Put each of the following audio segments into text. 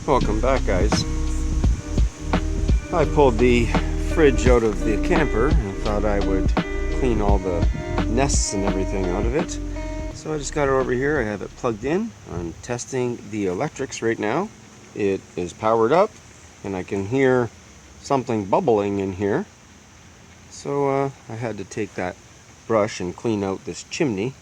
Welcome back, guys. I pulled the fridge out of the camper and thought I would clean all the nests and everything out of it. So I just got it over here. I have it plugged in. I'm testing the electrics right now. It is powered up and I can hear something bubbling in here. So I had to take that brush and clean out this chimney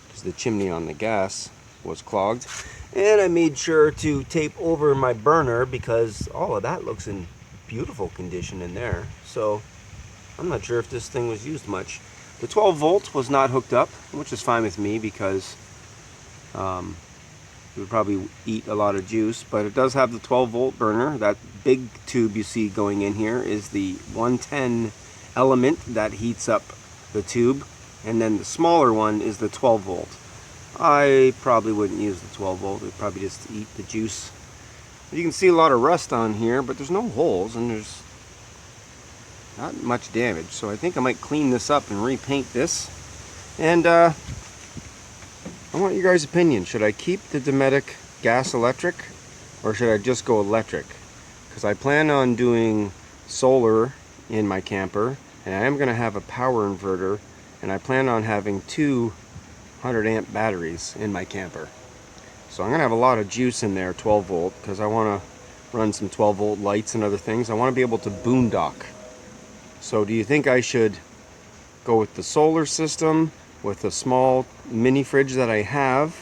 because the chimney on the gas was clogged. And I made sure to tape over my burner because all of that looks in beautiful condition in there. So I'm not sure if this thing was used much. The 12 volt was not hooked up, which is fine with me because it would probably eat a lot of juice, but it does have the 12 volt burner. That big tube you see going in here is the 110 element that heats up the tube, and then the smaller one is the 12 volt. I probably wouldn't use the 12 volt, it would probably just eat the juice. You can see a lot of rust on here, but there's no holes and there's not much damage. So I think I might clean this up and repaint this. And I want your guys' opinion. Should I keep the Dometic gas electric or should I just go electric? Because I plan on doing solar in my camper and I am going to have a power inverter, and I plan on having 200 amp batteries in my camper. So I'm going to have a lot of juice in there, 12 volt, because I want to run some 12 volt lights and other things. I want to be able to boondock. So do you think I should go with the solar system with a small mini fridge that I have,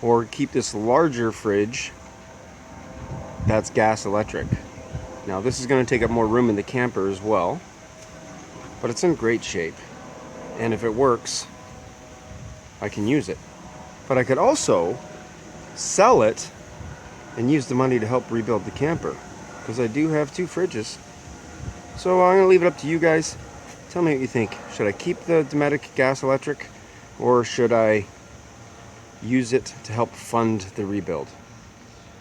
or keep this larger fridge that's gas electric? Now this is going to take up more room in the camper as well, but it's in great shape, and if it works I can use it. But I could also sell it and use the money to help rebuild the camper, because I do have 2 fridges. So I'm going to leave it up to you guys. Tell me what you think. Should I keep the Dometic gas electric or should I use it to help fund the rebuild?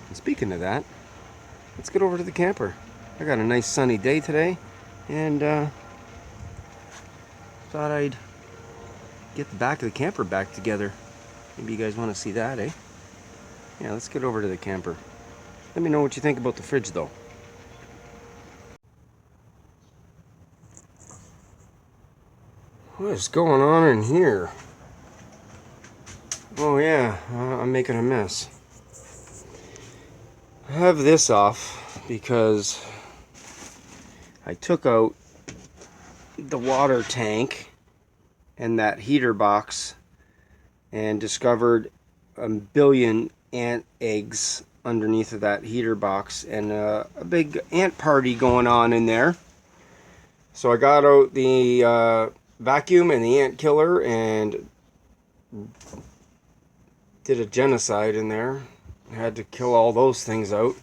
And speaking of that, let's get over to the camper. I got a nice sunny day today and thought I'd get the back of the camper back together. Maybe you guys want to see that, eh? Yeah, let's get over to the camper. Let me know what you think about the fridge though. What is going on in here? Oh yeah, I'm making a mess. I have this off because I took out the water tank and that heater box and discovered a billion ant eggs underneath of that heater box and a big ant party going on in there. So I got out the vacuum and the ant killer and did a genocide in there. I had to kill all those things out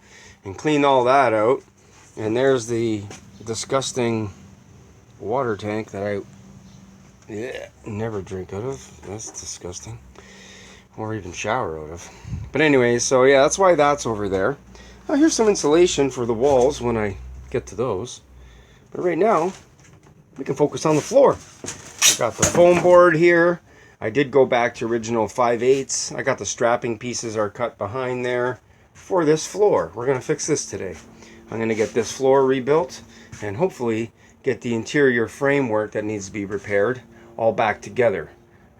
and clean all that out. And there's the disgusting water tank that I never drink out of. That's disgusting. Or even shower out of. But anyways, so yeah, that's why that's over there. Now here's some insulation for the walls when I get to those. But right now, we can focus on the floor. I got the foam board here. I did go back to original 5/8. I got the strapping pieces are cut behind there for this floor. We're going to fix this today. I'm going to get this floor rebuilt and hopefully get the interior framework that needs to be repaired all back together.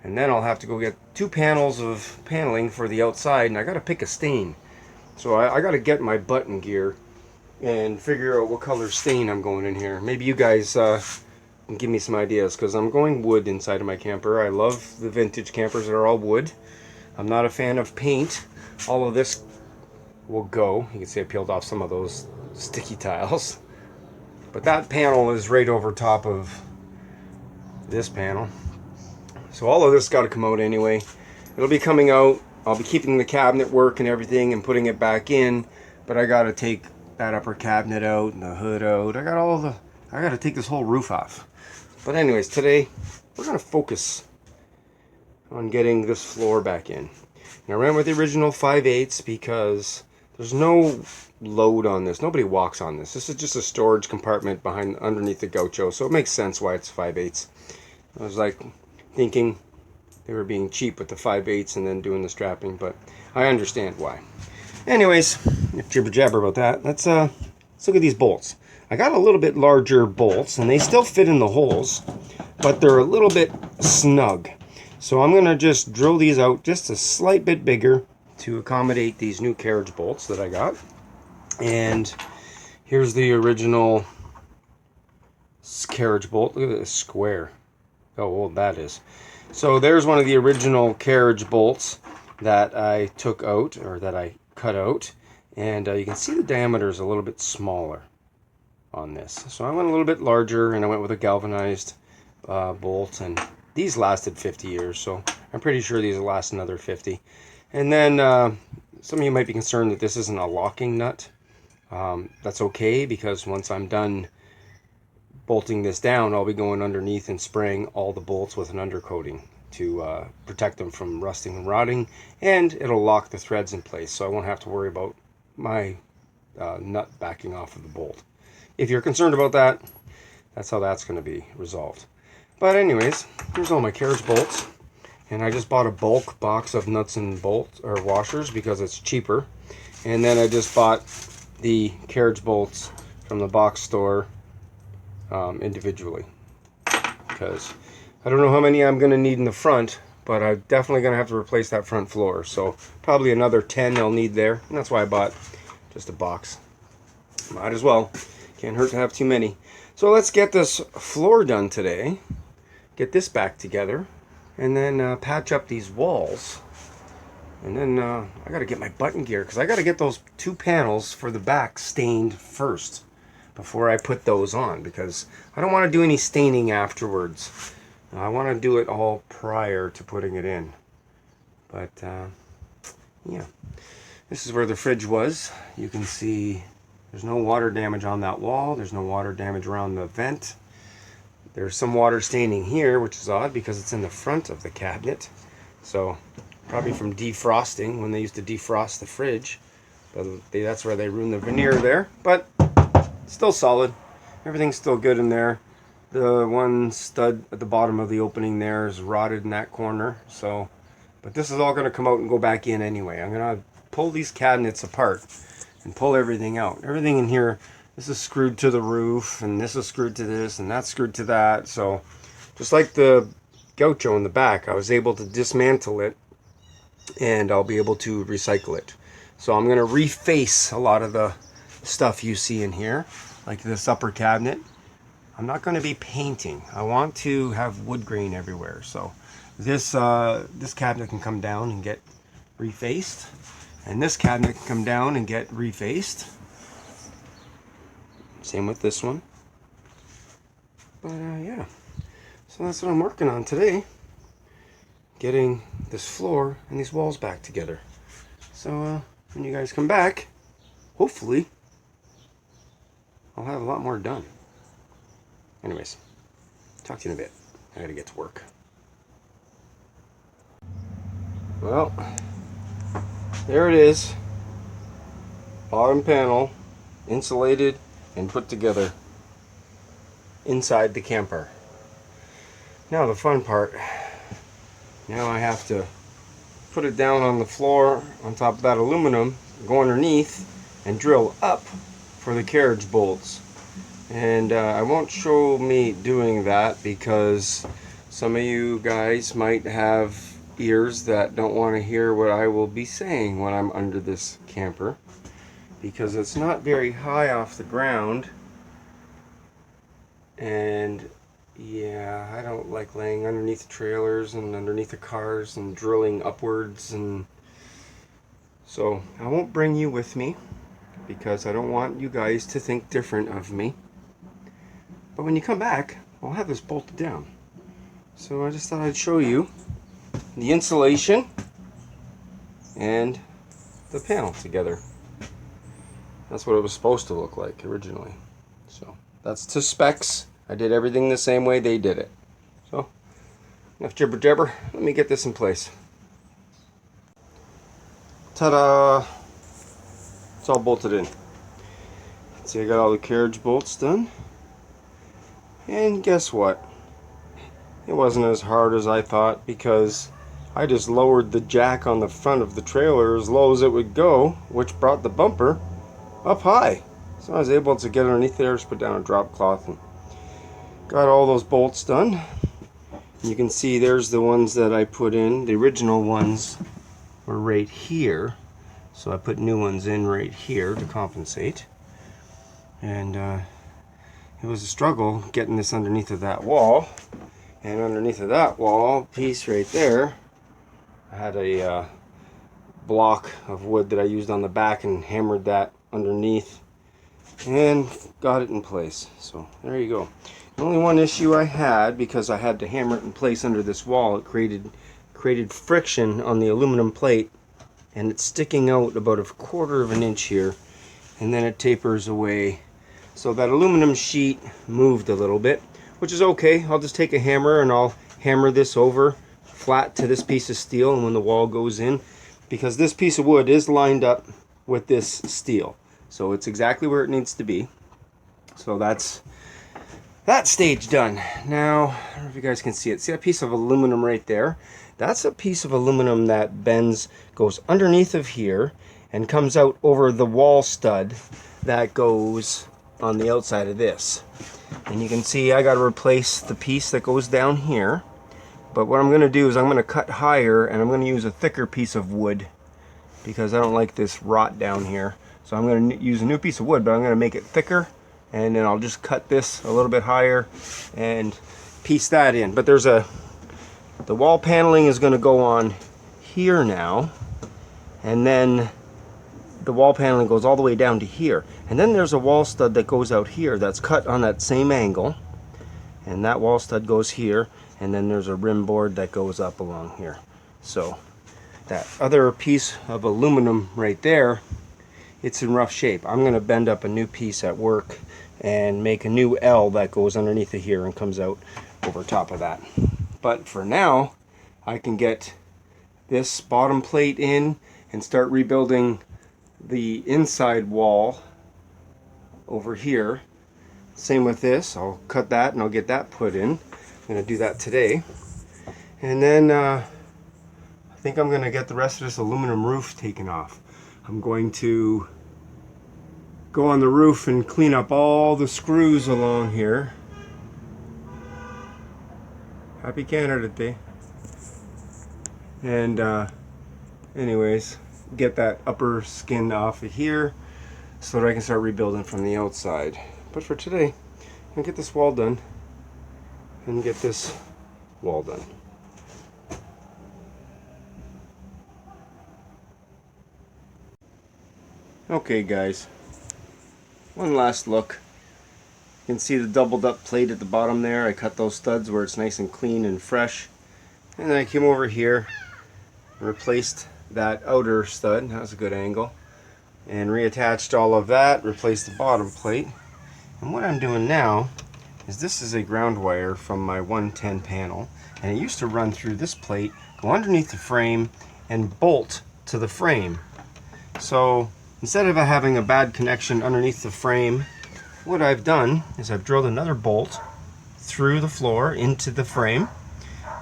And then I'll have to go get 2 panels of paneling for the outside, and I got to pick a stain. So I got to get my button gear and figure out what color stain I'm going in here. Maybe you guys can give me some ideas, because I'm going wood inside of my camper. I love the vintage campers that are all wood. I'm not a fan of paint. All of this will go. You can see I peeled off some of those sticky tiles. But that panel is right over top of this panel. So all of this got to come out anyway. It'll be coming out. I'll be keeping the cabinet work and everything and putting it back in. But I got to take that upper cabinet out and the hood out. I got to take this whole roof off. But anyways, today we're going to focus on getting this floor back in. And I ran with the original 5/8 because there's no load on this. Nobody walks on this. This is just a storage compartment underneath the gaucho. So it makes sense why it's 5/8. I was like thinking they were being cheap with the 5/8 and then doing the strapping, but I understand why. Anyways, jibber jabber about that. Let's look at these bolts. I got a little bit larger bolts, and they still fit in the holes, but they're a little bit snug. So I'm going to just drill these out just a slight bit bigger to accommodate these new carriage bolts that I got. And here's the original carriage bolt. Look at this square. How old that is. So there's one of the original carriage bolts that I took out, or that I cut out. And you can see the diameter is a little bit smaller on this. So I went a little bit larger, and I went with a galvanized bolt. And these lasted 50 years, so I'm pretty sure these will last another 50. And then some of you might be concerned that this isn't a locking nut. That's okay, because once I'm done bolting this down, I'll be going underneath and spraying all the bolts with an undercoating to protect them from rusting and rotting, and it'll lock the threads in place, so I won't have to worry about my nut backing off of the bolt. If you're concerned about that, that's how that's going to be resolved. But anyways, here's all my carriage bolts, and I just bought a bulk box of nuts and bolts or washers because it's cheaper. And then I just bought the carriage bolts from the box store individually, because I don't know how many I'm going to need in the front, but I'm definitely going to have to replace that front floor, so probably another 10 I'll need there, and that's why I bought just a box. Might as well, can't hurt to have too many. So let's get this floor done today, get this back together, and then patch up these walls. And then I got to get my button gear, because I got to get those 2 panels for the back stained first before I put those on, because I don't want to do any staining afterwards. I want to do it all prior to putting it in. But yeah, this is where the fridge was. You can see there's no water damage on that wall. There's no water damage around the vent. There's some water staining here, which is odd because it's in the front of the cabinet. So probably from defrosting, when they used to defrost the fridge. But that's where they ruined the veneer there. But still solid. Everything's still good in there. The one stud at the bottom of the opening there is rotted in that corner. So, but this is all going to come out and go back in anyway. I'm going to pull these cabinets apart and pull everything out. Everything in here, this is screwed to the roof, and this is screwed to this, and that's screwed to that. So just like the gaucho in the back, I was able to dismantle it, and I'll be able to recycle it. So I'm going to reface a lot of the stuff you see in here, like this upper cabinet. I'm not going to be painting. I want to have wood grain everywhere. So this this cabinet can come down and get refaced, and this cabinet can come down and get refaced. Same with this one. But yeah, so that's what I'm working on today, getting this floor and these walls back together. So when you guys come back, hopefully I'll have a lot more done. Anyways, talk to you in a bit. I gotta get to work. Well, there it is. Bottom panel, insulated and put together inside the camper. Now the fun part. Now I have to put it down on the floor on top of that aluminum, go underneath and drill up for the carriage bolts. And I won't show me doing that because some of you guys might have ears that don't want to hear what I will be saying when I'm under this camper, because it's not very high off the ground. And yeah, I don't like laying underneath the trailers and underneath the cars and drilling upwards, and so I won't bring you with me because I don't want you guys to think different of me. But when you come back, I'll have this bolted down. So I just thought I'd show you the insulation and the panel together. That's what it was supposed to look like originally. So that's to specs. I did everything the same way they did it. So enough jibber jabber. Let me get this in place. Ta-da! It's all bolted in. See, I got all the carriage bolts done. And guess what? It wasn't as hard as I thought, because I just lowered the jack on the front of the trailer as low as it would go, which brought the bumper up high. So I was able to get underneath there, just put down a drop cloth and got all those bolts done. You can see there's the ones that I put in. The original ones were right here, so I put new ones in right here to compensate. And it was a struggle getting this underneath of that wall. And underneath of that wall piece right there, I had a block of wood that I used on the back and hammered that underneath and got it in place. So there you go. The only one issue I had, because I had to hammer it in place under this wall, it created friction on the aluminum plate, and it's sticking out about 1/4 of an inch here, and then it tapers away. So that aluminum sheet moved a little bit, which is okay. I'll just take a hammer and I'll hammer this over flat to this piece of steel, and when the wall goes in, because this piece of wood is lined up with this steel, so it's exactly where it needs to be. So that's that stage done. Now, I don't know if you guys can see it. See that piece of aluminum right there? That's a piece of aluminum that bends, goes underneath of here, and comes out over the wall stud that goes on the outside of this. And you can see I got to replace the piece that goes down here. But what I'm going to do is I'm going to cut higher, and I'm going to use a thicker piece of wood because I don't like this rot down here. So I'm going to use a new piece of wood, but I'm going to make it thicker. And then I'll just cut this a little bit higher and piece that in. But the wall paneling is going to go on here now, and then the wall paneling goes all the way down to here. And then there's a wall stud that goes out here that's cut on that same angle, and that wall stud goes here, and then there's a rim board that goes up along here. So that other piece of aluminum right there, it's in rough shape. I'm going to bend up a new piece at work and make a new L that goes underneath of here and comes out over top of that. But for now, I can get this bottom plate in and start rebuilding the inside wall over here. Same with this. I'll cut that and I'll get that put in. I'm going to do that today. And then I think I'm going to get the rest of this aluminum roof taken off. I'm going to go on the roof and clean up all the screws along here. Happy Canada Day. And anyways, get that upper skin off of here so that I can start rebuilding from the outside. But for today, I'm gonna get this wall done and get this wall done. Okay guys, one last look. You can see the doubled up plate at the bottom there. I cut those studs where it's nice and clean and fresh. And then I came over here and replaced that outer stud. That was a good angle. And reattached all of that, replaced the bottom plate. And what I'm doing now is this is a ground wire from my 110 panel. And it used to run through this plate, go underneath the frame, and bolt to the frame. So instead of having a bad connection underneath the frame, what I've done is I've drilled another bolt through the floor into the frame,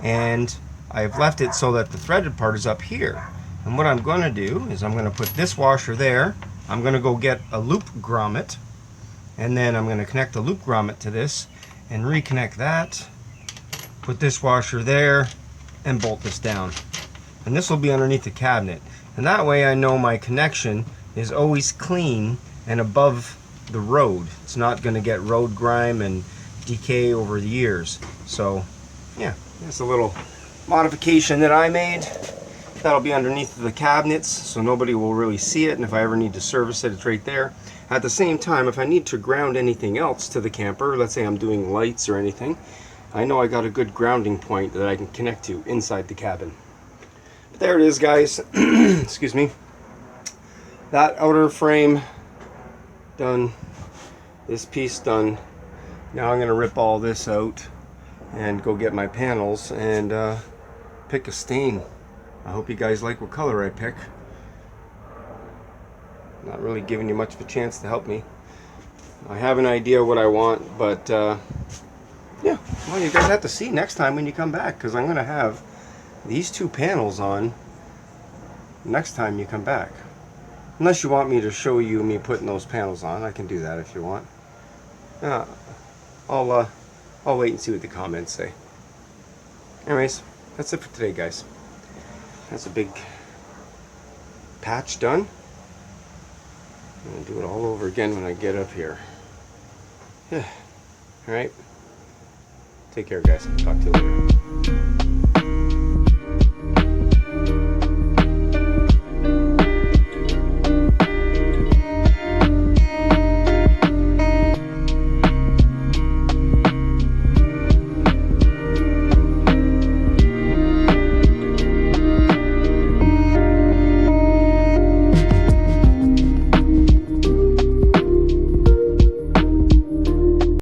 and I've left it so that the threaded part is up here. And what I'm going to do is I'm going to put this washer there. I'm going to go get a loop grommet, and then I'm going to connect the loop grommet to this and reconnect that, put this washer there, and bolt this down. And this will be underneath the cabinet. And that way I know my connection is always clean and above the road. It's not going to get road grime and decay over the years. So yeah, that's a little modification that I made. That'll be underneath the cabinets so nobody will really see it, and if I ever need to service it, it's right there. At the same time, if I need to ground anything else to the camper, let's say I'm doing lights or anything, I know I got a good grounding point that I can connect to inside the cabin. But there it is, guys. Excuse me. That outer frame done, this piece done. Now I'm going to rip all this out and go get my panels and pick a stain. I hope you guys like what color I pick. Not really giving you much of a chance to help me. I have an idea what I want, but yeah, well, you guys have to see next time when you come back, because I'm going to have these two panels on next time you come back. Unless you want me to show you me putting those panels on, I can do that if you want. I'll wait and see what the comments say. Anyways, that's it for today, guys. That's a big patch done. I'm gonna do it all over again when I get up here. Yeah. All right. Take care, guys. Talk to you later.